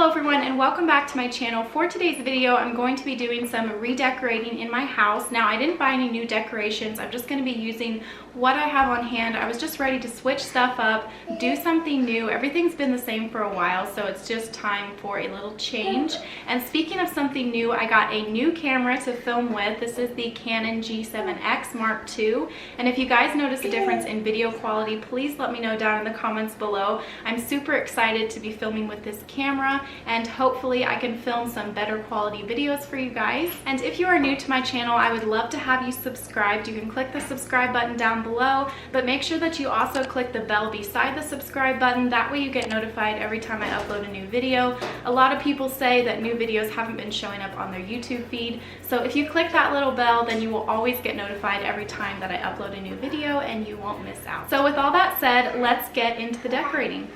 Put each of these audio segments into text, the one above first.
Hello everyone and welcome back to my channel. For today's video, I'm going to be doing some redecorating in my house. Now, I didn't buy any new decorations. I'm just going to be using what I have on hand. I was just ready to switch stuff up, do something new. Everything's been the same for a while, so it's just time for a little change. And speaking of something new, I got a new camera to film with. This is the Canon G7X Mark II. And if you guys notice a difference in video quality, please let me know down in the comments below. I'm super excited to be filming with this camera, and hopefully I can film some better quality videos for you guys. And if you are new to my channel, I would love to have you subscribed. You can click the subscribe button down below, but make sure that you also click the bell beside the subscribe button. That way you get notified every time I upload a new video. A lot of people say that new videos haven't been showing up on their YouTube feed, so if you click that little bell, then you will always get notified every time that I upload a new video and you won't miss out. So with all that said, let's get into the decorating.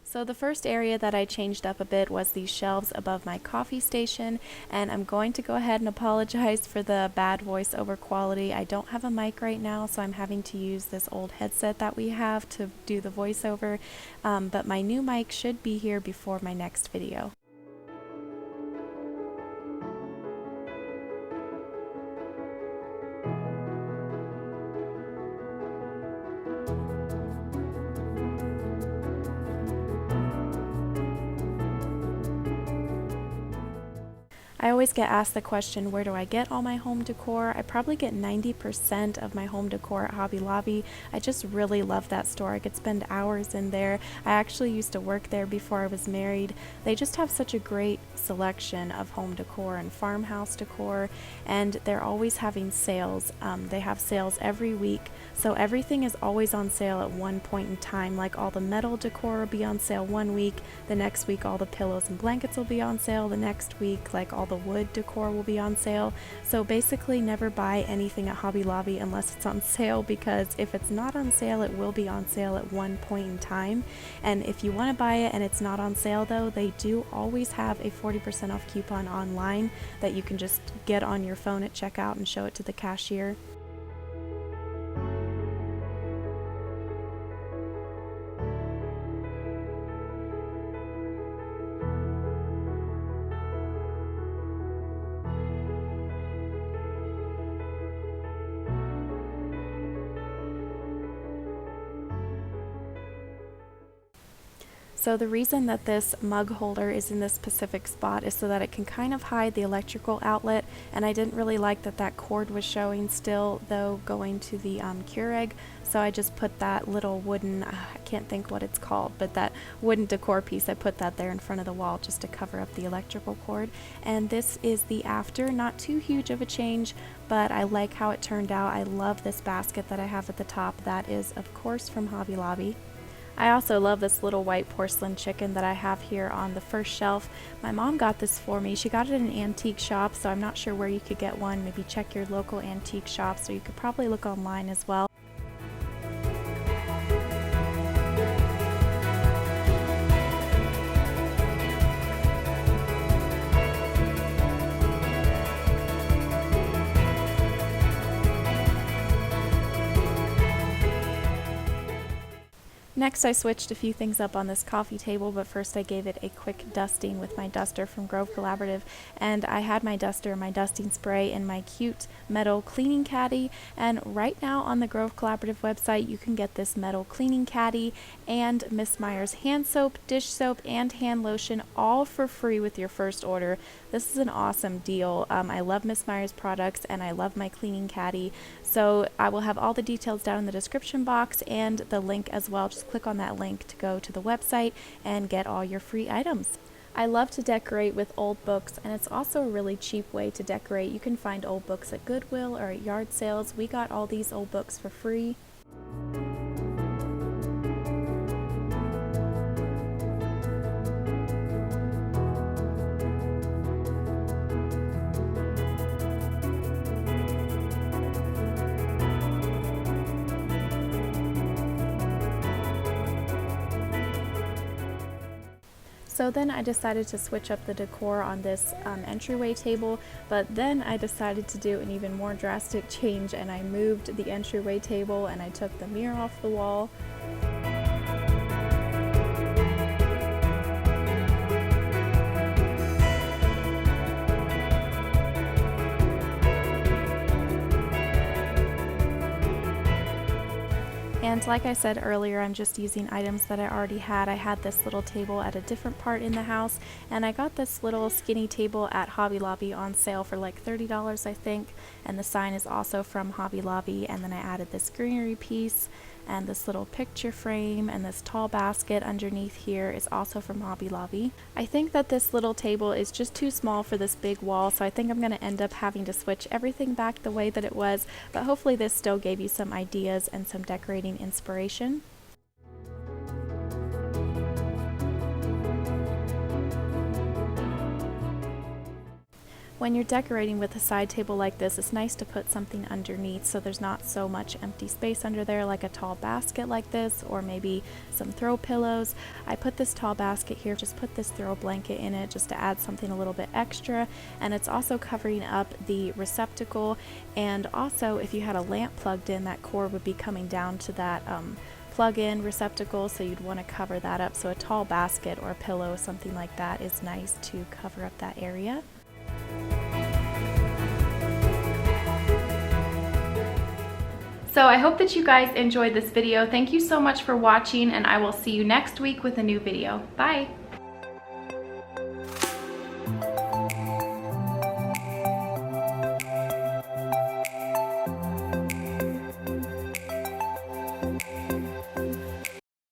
So the first area that I changed up a bit was these shelves above my coffee station, and I'm going to go ahead and apologize for the bad voiceover quality. I don't have a mic right now, so I'm having to use this old headset that we have to do the voiceover, but my new mic should be here before my next video. I always get asked the question, where do I get all my home decor? I probably get 90% of my home decor at Hobby Lobby. I just really love that store. I could spend hours in there. I actually used to work there before I was married. They just have such a great selection of home decor and farmhouse decor, and they're always having sales. They have sales every week, so everything is always on sale at one point in time. Like all the metal decor will be on sale one week, the next week all the pillows and blankets will be on sale, the next week like all the wood decor will be on sale. So basically never buy anything at Hobby Lobby unless it's on sale, because if it's not on sale, it will be on sale at one point in time. And if you want to buy it and it's not on sale though, they do always have a 40% off coupon online that you can just get on your phone at checkout and show it to the cashier. So the reason that this mug holder is in this specific spot is so that it can kind of hide the electrical outlet, and I didn't really like that that cord was showing still though going to the Keurig, so I just put that little wooden, I can't think what it's called, but that wooden decor piece, I put that there in front of the wall just to cover up the electrical cord. And this is the after, not too huge of a change, but I like how it turned out. I love this basket that I have at the top. That is of course from Hobby Lobby. I also love this little white porcelain chicken that I have here on the first shelf. My mom got this for me. She got it in an antique shop, so I'm not sure where you could get one. Maybe check your local antique shops, or you could probably look online as well. Next, I switched a few things up on this coffee table, but first I gave it a quick dusting with my duster from Grove Collaborative, and I had my duster, my dusting spray, and my cute metal cleaning caddy. And right now on the Grove Collaborative website, you can get this metal cleaning caddy and Miss Meyer's hand soap, dish soap, and hand lotion all for free with your first order. This is an awesome deal. I love Miss Meyer's products and I love my cleaning caddy. So I will have all the details down in the description box and the link as well. Just click on that link to go to the website and get all your free items. I love to decorate with old books, and it's also a really cheap way to decorate. You can find old books at Goodwill or at yard sales. We got all these old books for free. So then I decided to switch up the decor on this entryway table, but then I decided to do an even more drastic change, and I moved the entryway table and I took the mirror off the wall. And like I said earlier, I'm just using items that I already had. I had this little table at a different part in the house, and I got this little skinny table at Hobby Lobby on sale for like $30, I think, and the sign is also from Hobby Lobby. And then I added this greenery piece and this little picture frame, and this tall basket underneath here is also from Hobby Lobby. I think that this little table is just too small for this big wall, so I think I'm going to end up having to switch everything back the way that it was, but hopefully this still gave you some ideas and some decorating inspiration. When you're decorating with a side table like this, it's nice to put something underneath so there's not so much empty space under there, like a tall basket like this, or maybe some throw pillows. I put this tall basket here, just put this throw blanket in it just to add something a little bit extra, and it's also covering up the receptacle. And also, if you had a lamp plugged in, that cord would be coming down to that plug-in receptacle, so you'd want to cover that up. So a tall basket or a pillow, something like that, is nice to cover up that area. So I hope that you guys enjoyed this video. Thank you so much for watching, and I will see you next week with a new video. Bye!